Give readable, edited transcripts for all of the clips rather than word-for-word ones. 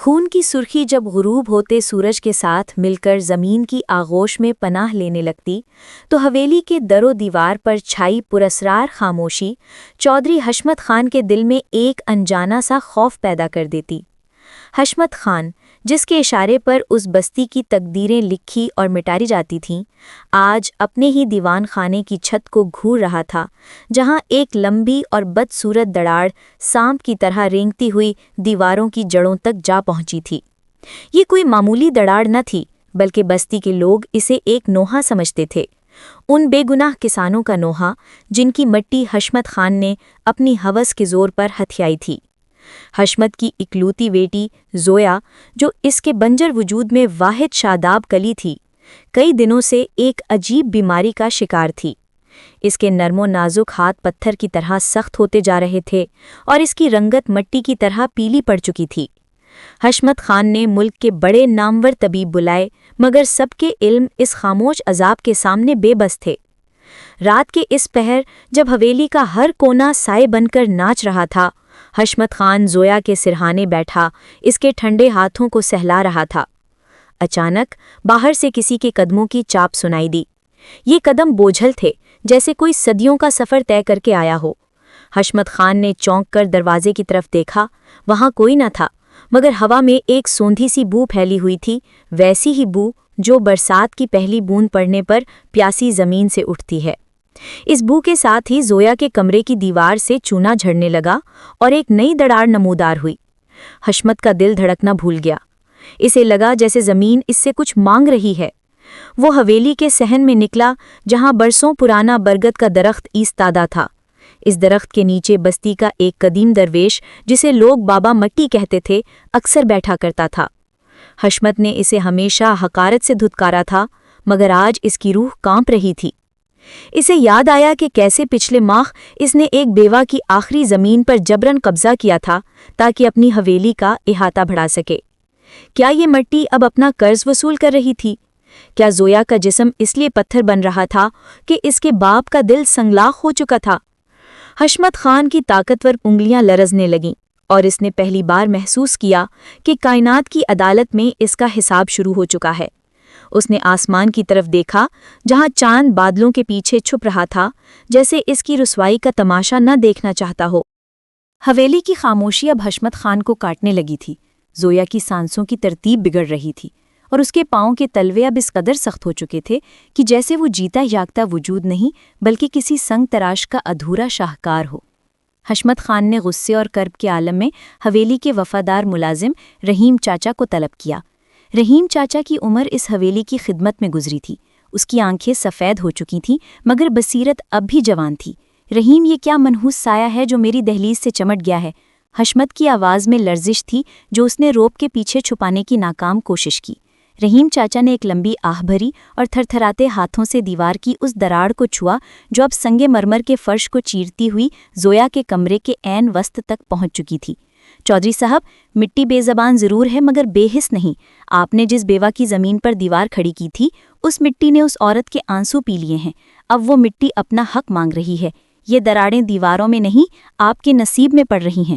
خون کی سرخی جب غروب ہوتے سورج کے ساتھ مل کر زمین کی آغوش میں پناہ لینے لگتی تو حویلی کے در و دیوار پر چھائی پراسرار خاموشی چودھری حشمت خان کے دل میں ایک انجانا سا خوف پیدا کر دیتی۔ حشمت خان، جس کے اشارے پر اس بستی کی تقدیریں لکھی اور مٹاری جاتی تھیں، آج اپنے ہی دیوان خانے کی چھت کو گھور رہا تھا، جہاں ایک لمبی اور بدصورت دراڑ سانپ کی طرح رینگتی ہوئی دیواروں کی جڑوں تک جا پہنچی تھی۔ یہ کوئی معمولی دراڑ نہ تھی، بلکہ بستی کے لوگ اسے ایک نوحہ سمجھتے تھے، ان بے گناہ کسانوں کا نوحہ جن کی مٹی حشمت خان نے اپنی ہوس کے زور پر ہتھیائی تھی۔ حشمت کی اکلوتی بیٹی زویا، جو اس کے بنجر وجود میں واحد شاداب کلی تھی، کئی دنوں سے ایک عجیب بیماری کا شکار تھی۔ اس کے نرم و نازک ہاتھ پتھر کی طرح سخت ہوتے جا رہے تھے اور اس کی رنگت مٹی کی طرح پیلی پڑ چکی تھی۔ حشمت خان نے ملک کے بڑے نامور طبیب بلائے، مگر سب کے علم اس خاموش عذاب کے سامنے بے بس تھے۔ رات کے اس پہر جب حویلی کا ہر کونا سائے بن کر ناچ رہا تھا، حشمت خان زویا کے سرہانے بیٹھا اس کے ٹھنڈے ہاتھوں کو سہلا رہا تھا۔ اچانک باہر سے کسی کے قدموں کی چاپ سنائی دی۔ یہ قدم بوجھل تھے، جیسے کوئی صدیوں کا سفر طے کر کے آیا ہو۔ حشمت خان نے چونک کر دروازے کی طرف دیکھا، وہاں کوئی نہ تھا، مگر ہوا میں ایک سوندھی سی بو پھیلی ہوئی تھی، ویسی ہی بو جو برسات کی پہلی بوند پڑنے پر پیاسی زمین سے اٹھتی ہے۔ اس بو کے ساتھ ہی زویا کے کمرے کی دیوار سے چونا جھڑنے لگا اور ایک نئی دراڑ نمودار ہوئی۔ حشمت کا دل دھڑکنا بھول گیا، اسے لگا جیسے زمین اس سے کچھ مانگ رہی ہے۔ وہ حویلی کے صحن میں نکلا جہاں برسوں پرانا برگد کا درخت ایستادہ تھا۔ اس درخت کے نیچے بستی کا ایک قدیم درویش، جسے لوگ بابا مٹی کہتے تھے، اکثر بیٹھا کرتا تھا۔ حشمت نے اسے ہمیشہ حقارت سے دھتکارا تھا، مگر آج اس کی روح کانپ رہی تھی۔ اسے یاد آیا کہ کیسے پچھلے ماہ اس نے ایک بیوہ کی آخری زمین پر جبراً قبضہ کیا تھا تاکہ اپنی حویلی کا احاطہ بڑھا سکے۔ کیا یہ مٹی اب اپنا قرض وصول کر رہی تھی؟ کیا زویا کا جسم اس لیے پتھر بن رہا تھا کہ اس کے باپ کا دل سنگلاخ ہو چکا تھا؟ حشمت خان کی طاقتور انگلیاں لرزنے لگیں اور اس نے پہلی بار محسوس کیا کہ کائنات کی عدالت میں اس کا حساب شروع ہو چکا ہے۔ اس نے آسمان کی طرف دیکھا جہاں چاند بادلوں کے پیچھے چھپ رہا تھا، جیسے اس کی رسوائی کا تماشا نہ دیکھنا چاہتا ہو۔ حویلی کی خاموشی اب حشمت خان کو کاٹنے لگی تھی۔ زویا کی سانسوں کی ترتیب بگڑ رہی تھی اور اس کے پاؤں کے تلوے اب اس قدر سخت ہو چکے تھے کہ جیسے وہ جیتا جاگتا وجود نہیں بلکہ کسی سنگ تراش کا ادھورا شاہکار ہو۔ حشمت خان نے غصے اور کرب کے عالم میں حویلی کے وفادار ملازم رحیم چاچا کو طلب کیا۔ رحیم چاچا کی عمر اس حویلی کی خدمت میں گزری تھی، اس کی آنکھیں سفید ہو چکی تھیں مگر بصیرت اب بھی جوان تھی۔ رحیم، یہ کیا منحوس سایہ ہے جو میری دہلیز سے چمٹ گیا ہے؟ حشمت کی آواز میں لرزش تھی جو اس نے روپ کے پیچھے چھپانے کی ناکام کوشش کی۔ رحیم چاچا نے ایک لمبی آہ بھری اور تھرتھراتے ہاتھوں سے دیوار کی اس دراڑ کو چھوا جو اب سنگ مرمر کے فرش کو چیرتی ہوئی زویا کے کمرے کے عین وسط تک پہنچ چکی تھی۔ چودھری صاحب، مٹی بے زبان ضرور ہے مگر بے حس نہیں۔ آپ نے جس بیوہ کی زمین پر دیوار کھڑی کی تھی، اس مٹی نے اس عورت کے آنسو پی لیے ہیں۔ اب وہ مٹی اپنا حق مانگ رہی ہے۔ یہ دراڑیں دیواروں میں نہیں، آپ کے نصیب میں پڑ رہی ہیں۔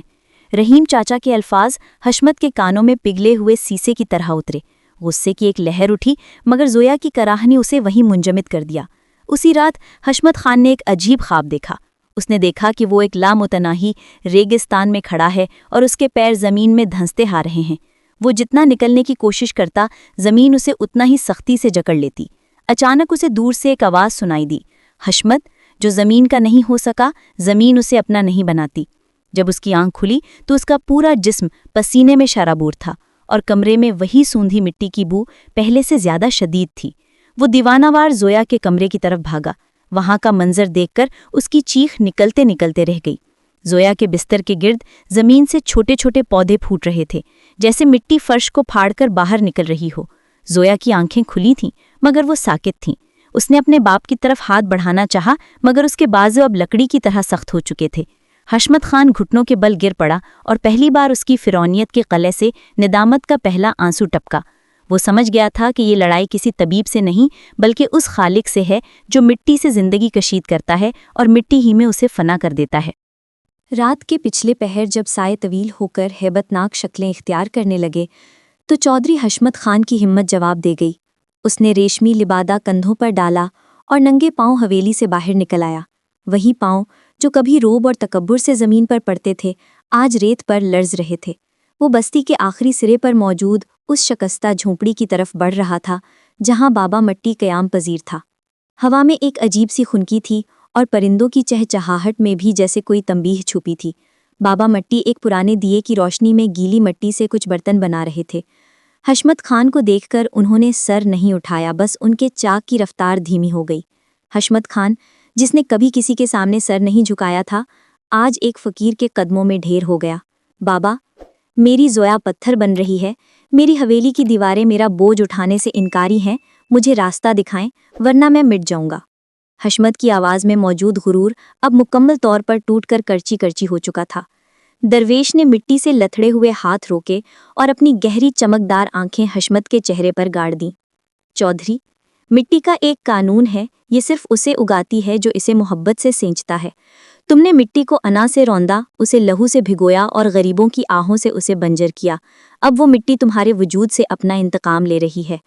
رحیم چاچا کے الفاظ حشمت کے کانوں میں پگھلے ہوئے سیسے کی طرح اترے۔ غصے کی ایک لہر اٹھی مگر زویا کی کراہ نے اسے وہیں منجمد کر دیا۔ اسی رات حشمت خان نے ایک عجیب خواب دیکھا۔ اس نے دیکھا کہ وہ ایک لامتناہی ریگستان میں کھڑا ہے اور اس کے پیر زمین میں دھنستے آ رہے ہیں۔ وہ جتنا نکلنے کی کوشش کرتا، زمین اسے اتنا ہی سختی سے جکڑ لیتی۔ اچانک اسے دور سے ایک آواز سنائی دی، حشمت، جو زمین کا نہیں ہو سکا، زمین اسے اپنا نہیں بناتی۔ جب اس کی آنکھ کھلی تو اس کا پورا جسم پسینے میں شرابور تھا اور کمرے میں وہی سوندھی مٹی کی بو پہلے سے زیادہ شدید تھی۔ وہ دیوانہ وار زویا کے کمرے کی طرف بھاگا۔ وہاں کا منظر دیکھ کر اس کی چیخ نکلتے نکلتے رہ گئی۔ زویا کے بستر کے گرد زمین سے چھوٹے چھوٹے پودے پھوٹ رہے تھے، جیسے مٹی فرش کو پھاڑ کر باہر نکل رہی ہو۔ زویا کی آنکھیں کھلی تھیں مگر وہ ساکت تھیں۔ اس نے اپنے باپ کی طرف ہاتھ بڑھانا چاہا مگر اس کے بازو اب لکڑی کی طرح سخت ہو چکے تھے۔ حشمت خان گھٹنوں کے بل گر پڑا اور پہلی بار اس کی فرعونیت کے قلعے سے ندامت کا پہلا آنسو ٹپکا۔ وہ سمجھ گیا تھا کہ یہ لڑائی کسی طبیب سے نہیں بلکہ اس خالق سے ہے جو مٹی سے زندگی کشید کرتا ہے اور مٹی ہی میں اسے فنا کر دیتا ہے۔ رات کے پچھلے پہر جب سائے طویل ہو کر ہیبتناک شکلیں اختیار کرنے لگے تو چودھری حشمت خان کی ہمت جواب دے گئی۔ اس نے ریشمی لبادہ کندھوں پر ڈالا اور ننگے پاؤں حویلی سے باہر نکل آیا۔ وہی پاؤں جو کبھی روب اور تکبر سے زمین پر پڑتے تھے آج ریت پر لرز رہے تھے۔ وہ بستی کے آخری سرے پر موجود اس شکستہ جھونپڑی کی طرف بڑھ رہا تھا جہاں بابا مٹی قیام پذیر تھا۔ ہوا میں ایک عجیب سی خنکی تھی اور پرندوں کی چہچہاہٹ میں بھی جیسے کوئی تنبیہ چھپی تھی۔ بابا مٹی ایک پرانے دیے کی روشنی میں گیلی مٹی سے کچھ برتن بنا رہے تھے۔ حشمت خان کو دیکھ کر انہوں نے سر نہیں اٹھایا، بس ان کے چاک کی رفتار دھیمی ہو گئی۔ حشمت خان، جس نے کبھی کسی کے سامنے سر نہیں جھکایا تھا، آج ایک فقیر کے قدموں میں ڈھیر ہو گیا۔ بابا، میری زویا پتھر بن رہی ہے، میری حویلی کی دیواریں میرا بوجھ اٹھانے سے انکاری ہیں، مجھے راستہ دکھائیں ورنہ میں مٹ جاؤں گا۔ حشمت کی آواز میں موجود غرور اب مکمل طور پر ٹوٹ کر کرچی کرچی ہو چکا تھا۔ درویش نے مٹی سے لتھڑے ہوئے ہاتھ روکے اور اپنی گہری چمکدار آنکھیں حشمت کے چہرے پر گاڑ دیں۔ چودھری، مٹی کا ایک قانون ہے، یہ صرف اسے اگاتی ہے جو اسے محبت سے سینچتا ہے۔ تم نے مٹی کو انا سے روندا، اسے لہو سے بھگویا اور غریبوں کی آہوں سے اسے بنجر کیا۔ اب وہ مٹی تمہارے وجود سے اپنا انتقام لے رہی ہے۔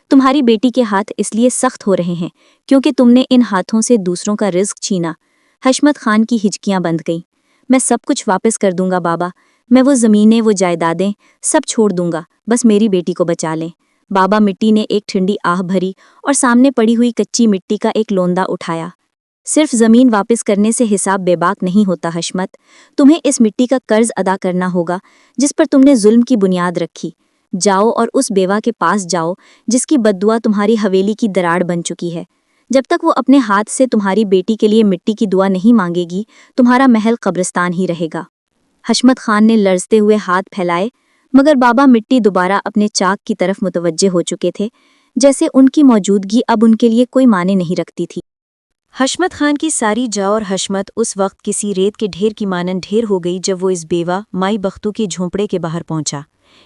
تمہاری بیٹی کے ہاتھ اس لیے سخت ہو رہے ہیں کیونکہ تم نے ان ہاتھوں سے دوسروں کا رزق چھینا۔ حشمت خان کی ہچکیاں بند گئیں۔ میں سب کچھ واپس کر دوں گا بابا، میں وہ زمینیں، وہ جائیدادیں سب چھوڑ دوں گا، بس میری بیٹی کو بچا لیں۔ بابا مٹی نے ایک ٹھنڈی آہ بھری اور سامنے پڑی ہوئی کچی مٹی کا ایک لوندا اٹھایا۔ صرف زمین واپس کرنے سے حساب بے باک نہیں ہوتا حشمت، تمہیں اس مٹی کا قرض ادا کرنا ہوگا جس پر تم نے ظلم کی بنیاد رکھی۔ جاؤ اور اس بیوہ کے پاس جاؤ جس کی بددعا تمہاری حویلی کی دراڑ بن چکی ہے۔ جب تک وہ اپنے ہاتھ سے تمہاری بیٹی کے لیے مٹی کی دعا نہیں مانگے گی، تمہارا محل قبرستان ہی رہے گا۔ حشمت خان نے لرزتے ہوئے ہاتھ پھیلائے، مگر بابا مٹی دوبارہ اپنے چاک کی طرف متوجہ ہو چکے تھے، جیسے ان کی موجودگی اب ان کے لیے کوئی معنی نہیں رکھتی تھی۔ حشمت خان کی ساری جا اور حشمت اس وقت کسی ریت کے ڈھیر کی مانند ڈھیر ہو گئی جب وہ اس بیوہ مائی بختو کے جھونپڑے کے باہر پہنچا۔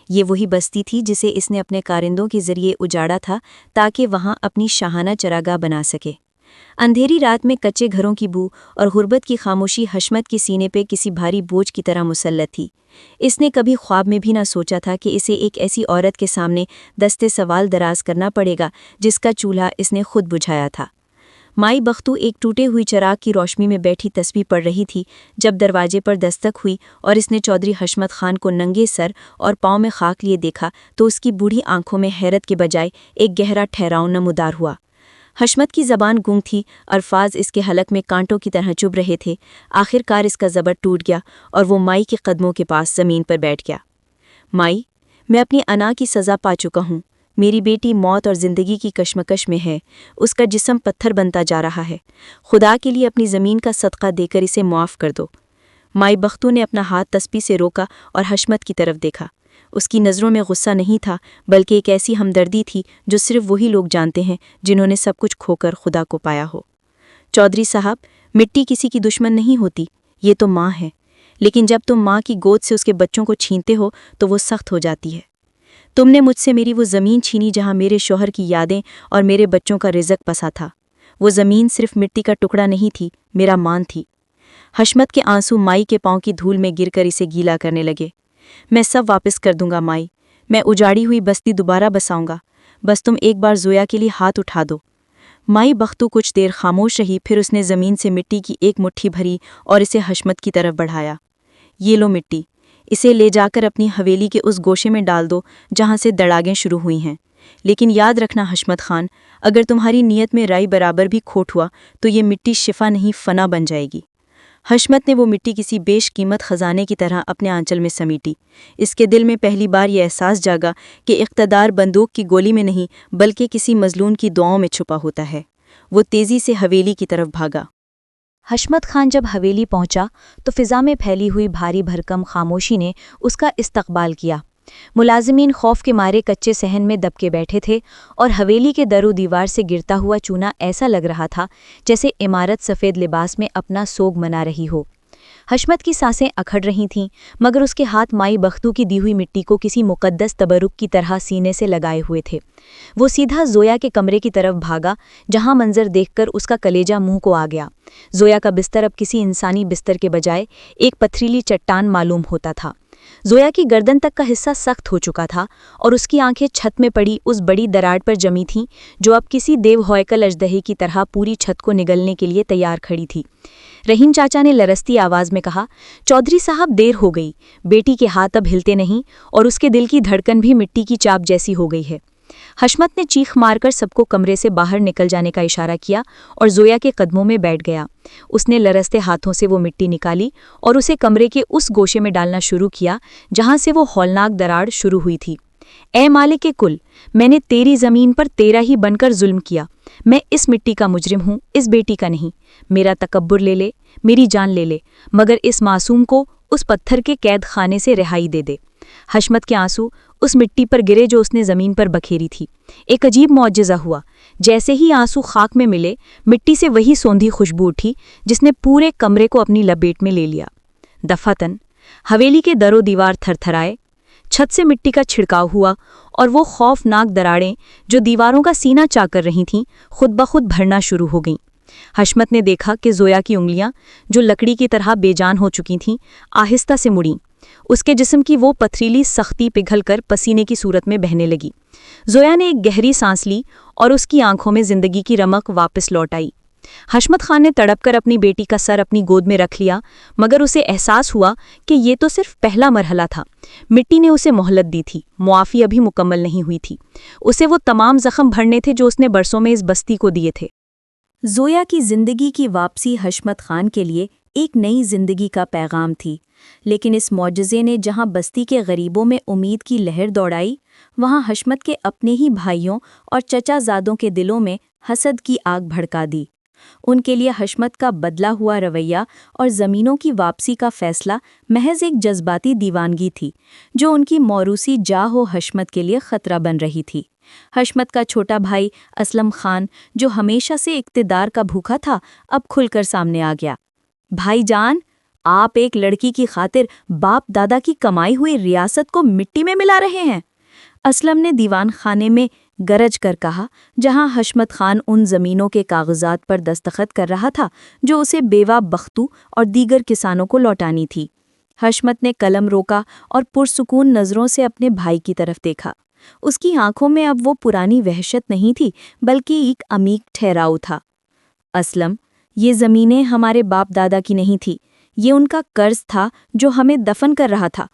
یہ وہی بستی تھی جسے اس نے اپنے کارندوں کے ذریعے اجاڑا تھا تاکہ وہاں اپنی شاہانہ چراگاہ بنا سکے۔ اندھیری رات میں کچے گھروں کی بو اور غربت کی خاموشی حشمت کے سینے پہ کسی بھاری بوجھ کی طرح مسلط تھی۔ اس نے کبھی خواب میں بھی نہ سوچا تھا کہ اسے ایک ایسی عورت کے سامنے دستے سوال دراز کرنا پڑے گا جس کا چولہا اس نے خود بجھایا تھا۔ مائی بختو ایک ٹوٹے ہوئی چراغ کی روشنی میں بیٹھی تسبیح پڑھ رہی تھی جب دروازے پر دستک ہوئی اور اس نے چودھری حشمت خان کو ننگے سر اور پاؤں میں خاک لیے دیکھا تو اس کی بوڑھی آنکھوں میں حیرت کے بجائے ایک گہرا ٹھہراؤ نمودار ہوا۔ حشمت کی زبان گونگ تھی، الفاظ اس کے حلق میں کانٹوں کی طرح چبھ رہے تھے۔ آخر کار اس کا زبر ٹوٹ گیا اور وہ مائی کے قدموں کے پاس زمین پر بیٹھ گیا۔ مائی، میں اپنی انا کی سزا پا چکا ہوں۔ میری بیٹی موت اور زندگی کی کشمکش میں ہے، اس کا جسم پتھر بنتا جا رہا ہے۔ خدا کے لیے اپنی زمین کا صدقہ دے کر اسے معاف کر دو۔ مائی بختو نے اپنا ہاتھ تسبیح سے روکا اور حشمت کی طرف دیکھا۔ اس کی نظروں میں غصہ نہیں تھا بلکہ ایک ایسی ہمدردی تھی جو صرف وہی لوگ جانتے ہیں جنہوں نے سب کچھ کھو کر خدا کو پایا ہو۔ چودھری صاحب، مٹی کسی کی دشمن نہیں ہوتی، یہ تو ماں ہے، لیکن جب تم ماں کی گود سے اس کے بچوں کو چھینتے ہو تو وہ سخت ہو جاتی ہے۔ تم نے مجھ سے میری وہ زمین چھینی جہاں میرے شوہر کی یادیں اور میرے بچوں کا رزق بسا تھا۔ وہ زمین صرف مٹی کا ٹکڑا نہیں تھی، میرا مان تھی۔ حشمت کے آنسو مائی کے پاؤں کی دھول میں گر کر اسے گیلا کرنے لگے۔ میں سب واپس کر دوں گا مائی، میں اجاڑی ہوئی بستی دوبارہ بساؤں گا، بس تم ایک بار زویا کے لیے ہاتھ اٹھا دو۔ مائی بختو کچھ دیر خاموش رہی، پھر اس نے زمین سے مٹی کی ایک مٹھی بھری اور اسے حشمت کی طرف بڑھایا۔ یہ لو مٹی، اسے لے جا کر اپنی حویلی کے اس گوشے میں ڈال دو جہاں سے دڑاگیں شروع ہوئی ہیں، لیکن یاد رکھنا حشمت خان، اگر تمہاری نیت میں رائی برابر بھی کھوٹ ہوا تو یہ مٹی شفا نہیں فنا بن جائے گی۔ حشمت نے وہ مٹی کسی بیش قیمت خزانے کی طرح اپنے آنچل میں سمیٹی۔ اس کے دل میں پہلی بار یہ احساس جاگا کہ اقتدار بندوق کی گولی میں نہیں بلکہ کسی مظلوم کی دعاؤں میں چھپا ہوتا ہے۔ وہ تیزی سے حویلی کی طرف بھاگا۔ حشمت خان جب حویلی پہنچا تو فضا میں پھیلی ہوئی بھاری بھرکم خاموشی نے اس کا استقبال کیا۔ ملازمین خوف کے مارے کچے صحن میں دب کے بیٹھے تھے اور حویلی کے در و دیوار سے گرتا ہوا چونا ایسا لگ رہا تھا جیسے عمارت سفید لباس میں اپنا سوگ منا رہی ہو۔ حشمت کی سانسیں اکھڑ رہی تھیں، مگر اس کے ہاتھ مائی بختو کی دی ہوئی مٹی کو کسی مقدس تبرک کی طرح سینے سے لگائے ہوئے تھے۔ وہ سیدھا زویا کے کمرے کی طرف بھاگا، جہاں منظر دیکھ کر اس کا کلیجہ منہ کو آ گیا۔ زویا کا بستر اب کسی انسانی بستر کے بجائے ایک پتھریلی چٹان معلوم ہوتا تھا۔ زویا کی گردن تک کا حصہ سخت ہو چکا تھا اور اس کی آنکھیں چھت میں پڑی اس بڑی دراڑ پر جمی تھیں جو اب کسی دیو ہوئکل اژدہے کی طرح پوری چھت کو نگلنے کے لیے تیار کھڑی تھی۔ رحیم چاچا نے لرزتی آواز میں کہا، چودھری صاحب دیر ہو گئی، بیٹی کے ہاتھ اب ہلتے نہیں اور اس کے دل کی دھڑکن بھی مٹی کی چاپ جیسی ہو گئی ہے۔ حشمت نے چیخ مار کر سب کو کمرے سے باہر نکل جانے کا اشارہ کیا اور زویا کے قدموں میں بیٹھ گیا۔ اس نے لرزتے ہاتھوں سے وہ مٹی نکالی اور اسے کمرے کے اس گوشے میں ڈالنا شروع کیا جہاں سے وہ ہولناک دراڑ شروع ہوئی تھی۔ اے مالک کل، میں نے تیری زمین پر تیرا ہی بن کر ظلم کیا۔ میں اس مٹی کا مجرم ہوں، اس بیٹی کا نہیں۔ میرا تکبر لے لے، میری جان لے لے، مگر اس معصوم کو اس پتھر کے قید خانے سے رہائی دے دے۔ حشمت کے آنسو اس مٹی پر گرے جو اس نے زمین پر بکھیری تھی۔ ایک عجیب معجزہ ہوا، جیسے ہی آنسو خاک میں ملے، مٹی سے وہی سوندھی خوشبو اٹھی جس نے پورے کمرے کو اپنی لپیٹ میں لے لیا۔ دفعتاً حویلی کے در و دیوار تھر تھرائے، چھت سے مٹی کا چھڑکاؤ ہوا اور وہ خوفناک دراڑیں جو دیواروں کا سینہ چا کر رہی تھیں خود بخود بھرنا شروع ہو گئیں۔ حشمت نے دیکھا کہ زویا کی انگلیاں جو لکڑی کی طرح بے جان ہو چکی تھیں آہستہ سے مڑیں۔ اس کے جسم کی وہ پتھریلی سختی پگھل کر پسینے کی صورت میں بہنے لگی۔ زویا نے ایک گہری سانس لی اور اس کی آنکھوں میں زندگی کی رمق واپس لوٹ آئی۔ حشمت خان نے تڑپ کر اپنی بیٹی کا سر اپنی گود میں رکھ لیا، مگر اسے احساس ہوا کہ یہ تو صرف پہلا مرحلہ تھا۔ مٹی نے اسے مہلت دی تھی، معافی ابھی مکمل نہیں ہوئی تھی۔ اسے وہ تمام زخم بھرنے تھے جو اس نے برسوں میں اس بستی کو دیے تھے۔ زویا کی زندگی کی واپسی حشمت خان کے لیے ایک نئی زندگی کا پیغام تھی، لیکن اس معجزے نے جہاں بستی کے غریبوں میں امید کی لہر دوڑائی، وہاں حشمت کے اپنے ہی بھائیوں اور چچا زادوں کے دلوں میں حسد کی آگ بھڑکا دی۔ ان کے لیے حشمت کا بدلا ہوا رویہ اور زمینوں کی واپسی کا فیصلہ محض ایک جذباتی دیوانگی تھی جو ان کی موروثی جاہ و حشمت کے لیے خطرہ بن رہی تھی۔ حشمت کا چھوٹا بھائی اسلم خان، جو ہمیشہ سے اقتدار کا بھوکا تھا، اب کھل کر سامنے آ گیا۔ بھائی جان، آپ ایک لڑکی کی خاطر باپ دادا کی کمائی ہوئی ریاست کو مٹی میں ملا رہے ہیں، اسلم نے دیوان خانے میں گرج کر کہا، جہاں حشمت خان ان زمینوں کے کاغذات پر دستخط کر رہا تھا جو اسے بیوہ بختو اور دیگر کسانوں کو لوٹانی تھی۔ حشمت نے قلم روکا اور پرسکون نظروں سے اپنے بھائی کی طرف دیکھا۔ اس کی آنکھوں میں اب وہ پرانی وحشت نہیں تھی، بلکہ ایک عمیق ٹھہراؤ تھا۔ اسلم، یہ زمینیں ہمارے باپ دادا کی نہیں تھی، یہ ان کا قرض تھا جو ہمیں دفن کر رہا تھا۔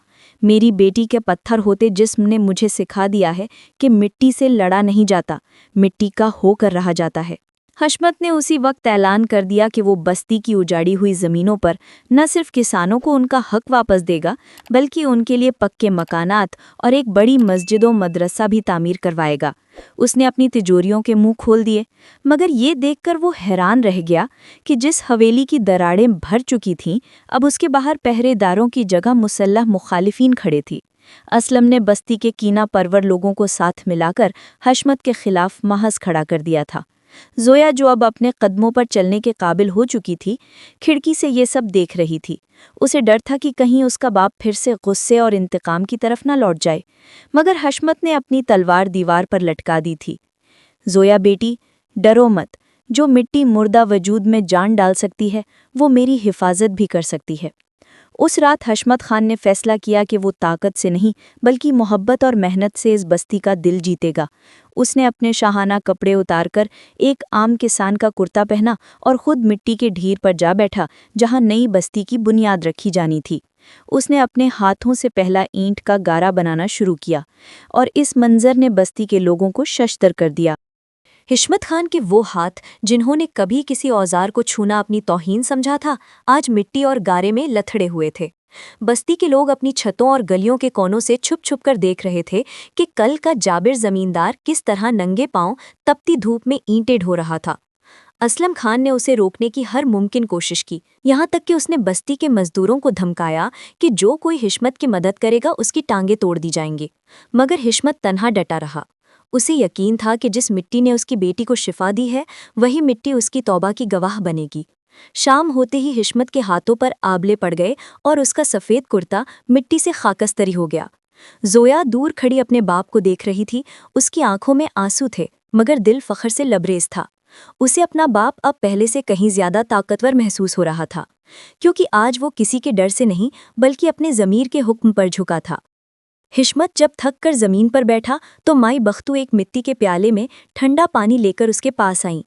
میری بیٹی کے پتھر ہوتے جسم نے مجھے سکھا دیا ہے کہ مٹی سے لڑا نہیں جاتا، مٹی کا ہو کر رہا جاتا ہے۔ حشمت نے اسی وقت اعلان کر دیا کہ وہ بستی کی اجاڑی ہوئی زمینوں پر نہ صرف کسانوں کو ان کا حق واپس دے گا، بلکہ ان کے لیے پکے مکانات اور ایک بڑی مسجد و مدرسہ بھی تعمیر کروائے گا۔ اس نے اپنی تجوریوں کے منہ کھول دیے، مگر یہ دیکھ کر وہ حیران رہ گیا کہ جس حویلی کی دراڑیں بھر چکی تھیں، اب اس کے باہر پہرے داروں کی جگہ مسلح مخالفین کھڑے تھے۔ اسلم نے بستی کے کینہ پرور لوگوں کو ساتھ ملا کر حشمت کے خلاف محض کھڑا کر دیا تھا۔ زویا، جو اب اپنے قدموں پر چلنے کے قابل ہو چکی تھی، کھڑکی سے یہ سب دیکھ رہی تھی۔ اسے ڈر تھا کہ کہیں اس کا باپ پھر سے غصے اور انتقام کی طرف نہ لوٹ جائے، مگر حشمت نے اپنی تلوار دیوار پر لٹکا دی تھی۔ زویا بیٹی، ڈرو مت، جو مٹی مردہ وجود میں جان ڈال سکتی ہے، وہ میری حفاظت بھی کر سکتی ہے۔ اس رات حشمت خان نے فیصلہ کیا کہ وہ طاقت سے نہیں بلکہ محبت اور محنت سے اس بستی کا دل جیتے گا۔ اس نے اپنے شاہانہ کپڑے اتار کر ایک عام کسان کا کرتا پہنا اور خود مٹی کے ڈھیر پر جا بیٹھا جہاں نئی بستی کی بنیاد رکھی جانی تھی۔ اس نے اپنے ہاتھوں سے پہلا اینٹ کا گارا بنانا شروع کیا اور اس منظر نے بستی کے لوگوں کو ششدر کر دیا۔ حشمت خان کے وہ ہاتھ جنہوں نے کبھی کسی اوزار کو چھونا اپنی توہین سمجھا تھا، آج مٹی اور گارے میں لتھڑے ہوئے تھے۔ بستی کے لوگ اپنی چھتوں اور گلیوں کے کونوں سے چھپ چھپ کر دیکھ رہے تھے کہ کل کا جابر زمیندار کس طرح ننگے پاؤں تپتی دھوپ میں اینٹیں ڈھو رہا تھا۔ اسلم خان نے اسے روکنے کی ہر ممکن کوشش کی، یہاں تک کہ اس نے بستی کے مزدوروں کو دھمکایا کہ جو کوئی حشمت کی مدد کرے گا اس کی ٹانگیں توڑ دی جائیں گے، مگر حشمت تنہا ڈٹا رہا۔ اسے یقین تھا کہ جس مٹی نے اس کی بیٹی کو شفا دی ہے، وہی مٹی اس کی توبہ کی گواہ بنے گی۔ شام ہوتے ہی حشمت کے ہاتھوں پر آبلے پڑ گئے اور اس کا سفید کرتا مٹی سے خاکستری ہو گیا۔ زویا دور کھڑی اپنے باپ کو دیکھ رہی تھی، اس کی آنکھوں میں آنسو تھے مگر دل فخر سے لبریز تھا۔ اسے اپنا باپ اب پہلے سے کہیں زیادہ طاقتور محسوس ہو رہا تھا، کیونکہ آج وہ کسی کے ڈر سے نہیں بلکہ اپنے ضمیر کے حکم پر جھکا تھا۔ حشمت جب تھک کر زمین پر بیٹھا تو مائی بختو ایک مٹی کے پیالے میں ٹھنڈا پانی لے کر اس کے پاس آئیں۔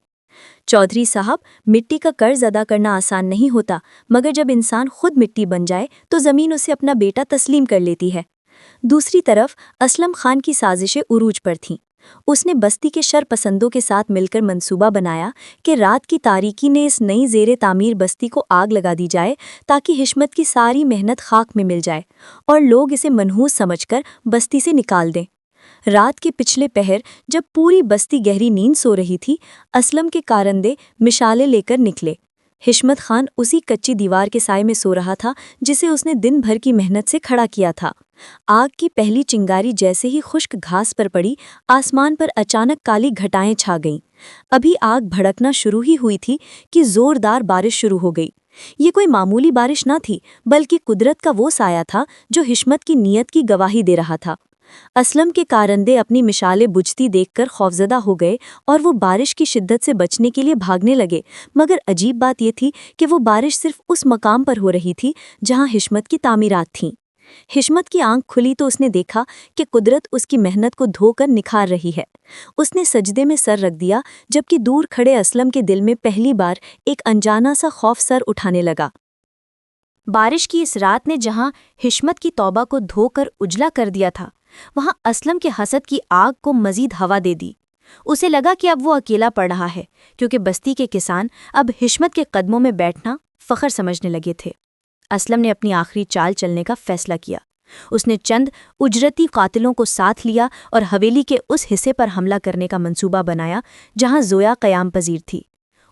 چودھری صاحب، مٹی کا قرض ادا کرنا آسان نہیں ہوتا، مگر جب انسان خود مٹی بن جائے تو زمین اسے اپنا بیٹا تسلیم کر لیتی ہے۔ دوسری طرف اسلم خان کی سازشیں عروج پر تھیں۔ اس نے بستی کے شر پسندوں کے ساتھ مل کر منصوبہ بنایا کہ رات کی تاریکی نے اس نئی زیر تعمیر بستی کو آگ لگا دی جائے تاکہ حشمت کی ساری محنت خاک میں مل جائے اور لوگ اسے منحوس سمجھ کر بستی سے نکال دیں۔ رات کے پچھلے پہر جب پوری بستی گہری نیند سو رہی تھی، اسلم کے کارندے مشالے لے کر نکلے۔ حشمت خان اسی کچی دیوار کے سائے میں سو رہا تھا جسے اس نے دن بھر کی محنت سے کھڑا کیا تھا۔ آگ کی پہلی چنگاری جیسے ہی خشک گھاس پر پڑی، آسمان پر اچانک کالی گھٹائیں چھا گئیں۔ ابھی آگ بھڑکنا شروع ہی ہوئی تھی کہ زوردار بارش شروع ہو گئی۔ یہ کوئی معمولی بارش نہ تھی بلکہ قدرت کا وہ سایہ تھا جو حشمت کی نیت کی گواہی دے رہا تھا۔ اسلم کے کارندے اپنی مشالیں بجھتی دیکھ کر خوفزدہ ہو گئے اور وہ بارش کی شدت سے بچنے کے لیے بھاگنے لگے، مگر عجیب بات یہ تھی کہ وہ بارش صرف اس مقام پر ہو رہی تھی جہاں حشمت کی تعمیرات تھیں۔ حشمت کی آنکھ کھلی تو اس نے دیکھا کہ قدرت اس کی محنت کو دھو کر نکھار رہی ہے۔ اس نے سجدے میں سر رکھ دیا، جبکہ دور کھڑے اسلم کے دل میں پہلی بار ایک انجانا سا خوف سر اٹھانے لگا۔ بارش کی اس رات نے جہاں حشمت کی توبہ کو دھو کر اجلا کر دیا تھا، وہاں اسلم کے حسد کی آگ کو مزید ہوا دے دی۔ اسے لگا کہ اب وہ اکیلا پڑ رہا ہے، کیونکہ بستی کے کسان اب حشمت کے قدموں میں بیٹھنا فخر سمجھنے لگے تھے۔ اسلم نے اپنی آخری چال چلنے کا فیصلہ کیا۔ اس نے چند اجرتی قاتلوں کو ساتھ لیا اور حویلی کے اس حصے پر حملہ کرنے کا منصوبہ بنایا جہاں زویا قیام پذیر تھی۔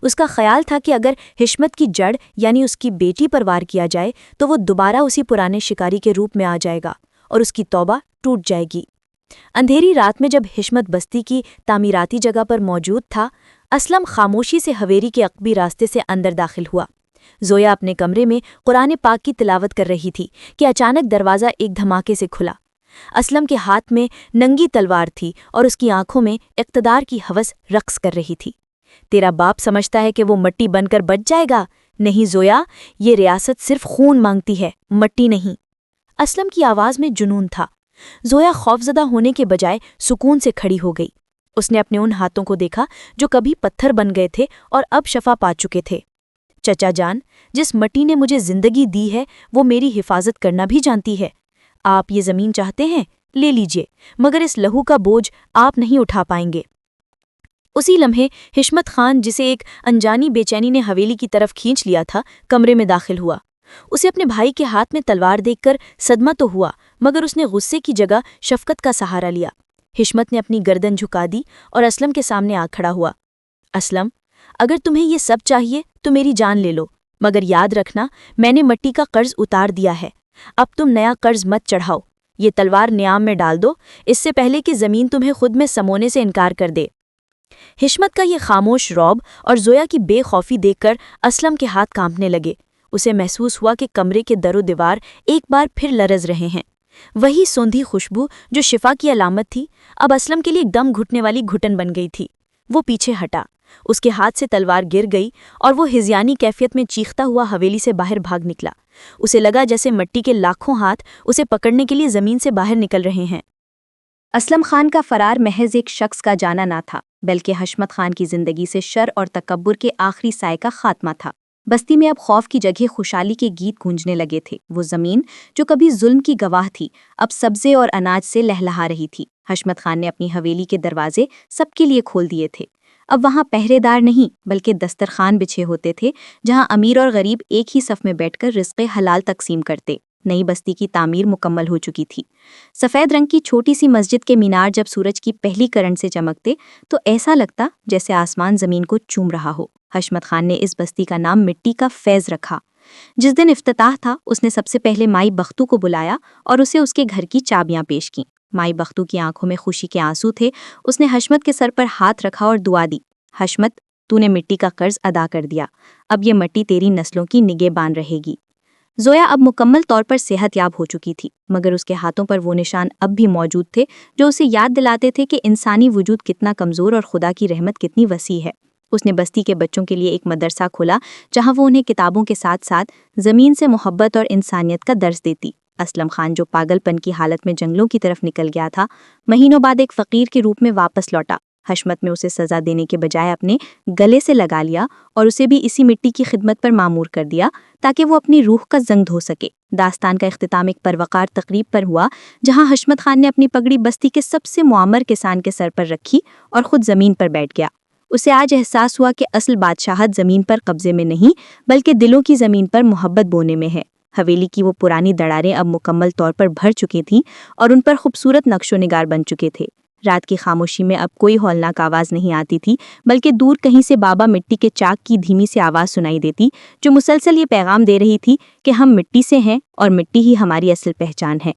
اس کا خیال تھا کہ اگر حشمت کی جڑ یعنی اس کی بیٹی پر وار کیا جائے تو وہ دوبارہ اسی پرانے شکاری کے روپ میں آ جائے گا اور اس کی توبہ ٹوٹ جائے گی۔ اندھیری رات میں جب حشمت بستی کی تعمیراتی جگہ پر موجود تھا، اسلم خاموشی سے حویلی کے عقبی راستے سے اندر داخل ہوا۔ زویا اپنے کمرے میں قرآن پاک کی تلاوت کر رہی تھی کہ اچانک دروازہ ایک دھماکے سے کھلا۔ اسلم کے ہاتھ میں ننگی تلوار تھی اور اس کی آنکھوں میں اقتدار کی ہوس رقص کر رہی تھی۔ تیرا باپ سمجھتا ہے کہ وہ مٹی بن کر بچ جائے گا؟ نہیں زویا، یہ ریاست صرف خون مانگتی ہے، مٹی نہیں۔ اسلم کی آواز میں جنون تھا۔ زویا خوفزدہ ہونے کے بجائے سکون سے کھڑی ہو گئی۔ اس نے اپنے ان ہاتھوں کو دیکھا جو کبھی پتھر بن گئے تھے اور اب شفا پا چکے تھے۔ چچا جان، جس مٹی نے مجھے زندگی دی ہے وہ میری حفاظت کرنا بھی جانتی ہے۔ آپ یہ زمین چاہتے ہیں؟ لے لیجئے، مگر اس لہو کا بوجھ آپ نہیں اٹھا پائیں گے۔ اسی لمحے حشمت خان، جسے ایک انجانی بے چینی نے حویلی کی طرف کھینچ لیا تھا، کمرے میں داخل ہوا۔ اسے اپنے بھائی کے ہاتھ میں تلوار دیکھ کر صدمہ تو ہوا، مگر اس نے غصے کی جگہ شفقت کا سہارا لیا۔ حشمت نے اپنی گردن جھکا دی اور اسلم کے سامنے آ کھڑا ہوا۔ اسلم، اگر تمہیں یہ سب چاہیے تو میری جان لے لو، مگر یاد رکھنا میں نے مٹی کا قرض اتار دیا ہے، اب تم نیا قرض مت چڑھاؤ۔ یہ تلوار نیام میں ڈال دو، اس سے پہلے کہ زمین تمہیں خود میں سمونے سے انکار کر دے۔ حشمت کا یہ خاموش رعب اور زویا کی بے خوفی دیکھ کر اسلم کے ہاتھ کانپنے لگے۔ اسے محسوس ہوا کہ کمرے کے در و دیوار ایک بار پھر لرز رہے ہیں۔ وہی سوندھی خوشبو جو شفا کی علامت تھی، اب اسلم کے لیے دم گھٹنے والی گھٹن بن گئی تھی۔ وہ پیچھے ہٹا، اس کے ہاتھ سے تلوار گر گئی اور وہ ہذیانی کیفیت میں چیختا ہوا حویلی سے باہر بھاگ نکلا۔ اسے لگا جیسے مٹی کے لاکھوں ہاتھ اسے پکڑنے کے لیے زمین سے باہر نکل رہے ہیں۔ اسلم خان کا فرار محض ایک شخص کا جانا نہ تھا، بلکہ حشمت خان کی زندگی سے شر اور تکبر کے آخری سائے کا خاتمہ تھا۔ بستی میں اب خوف کی جگہ خوشحالی کے گیت گونجنے لگے تھے۔ وہ زمین جو کبھی ظلم کی گواہ تھی، اب سبزے اور اناج سے لہلہا رہی تھی۔ حشمت خان نے اپنی حویلی کے دروازے سب کے لیے کھول دیے تھے۔ اب وہاں پہرے دار نہیں بلکہ دسترخوان بچھے ہوتے تھے، جہاں امیر اور غریب ایک ہی صف میں بیٹھ کر رزق حلال تقسیم کرتے۔ نئی بستی کی تعمیر مکمل ہو چکی تھی۔ سفید رنگ کی چھوٹی سی مسجد کے مینار جب سورج کی پہلی کرن سے چمکتے تو ایسا لگتا جیسے آسمان زمین کو چوم رہا ہو۔ حشمت خان نے اس بستی کا نام مٹی کا فیض رکھا۔ جس دن افتتاح تھا، اس نے سب سے پہلے مائی بختو کو بلایا اور اسے اس کے گھر کی چابیاں پیش کیں۔ مائی بختو کی آنکھوں میں خوشی کے آنسو تھے۔ اس نے حشمت کے سر پر ہاتھ رکھا اور دعا دی، حشمت تو نے مٹی کا قرض ادا کر دیا، اب یہ مٹی تیری نسلوں کی نگہبان رہے گی۔ زویا اب مکمل طور پر صحت یاب ہو چکی تھی، مگر اس کے ہاتھوں پر وہ نشان اب بھی موجود تھے جو اسے یاد دلاتے تھے کہ انسانی وجود کتنا کمزور اور خدا کی رحمت کتنی وسیع ہے۔ اس نے بستی کے بچوں کے لیے ایک مدرسہ کھولا جہاں وہ انہیں کتابوں کے ساتھ ساتھ زمین سے محبت اور انسانیت کا درس دیتی۔ اسلم خان جو پاگل پن کی حالت میں جنگلوں کی طرف نکل گیا تھا، مہینوں بعد ایک فقیر کے روپ میں واپس لوٹا۔ حشمت میں اسے سزا دینے کے بجائے اپنے گلے سے لگا لیا اور اسے بھی اسی مٹی کی خدمت پر مامور کر دیا تاکہ وہ اپنی روح کا زنگ دھو سکے۔ داستان کا اختتام ایک پروقار تقریب پر ہوا جہاں حشمت خان نے اپنی پگڑی بستی کے سب سے معمر کسان کے سر پر رکھی اور خود زمین پر بیٹھ گیا۔ اسے آج احساس ہوا کہ اصل بادشاہت زمین پر قبضے میں نہیں بلکہ دلوں کی زمین پر محبت بونے میں ہے۔ حویلی کی وہ پرانی دراڑیں اب مکمل طور پر بھر چکی تھیں اور ان پر خوبصورت نقش و نگار بن چکے تھے۔ رات کی خاموشی میں اب کوئی ہولناک آواز نہیں آتی تھی، بلکہ دور کہیں سے بابا مٹی کے چاک کی دھیمی سی آواز سنائی دیتی جو مسلسل یہ پیغام دے رہی تھی کہ ہم مٹی سے ہیں اور مٹی ہی ہماری اصل پہچان ہے۔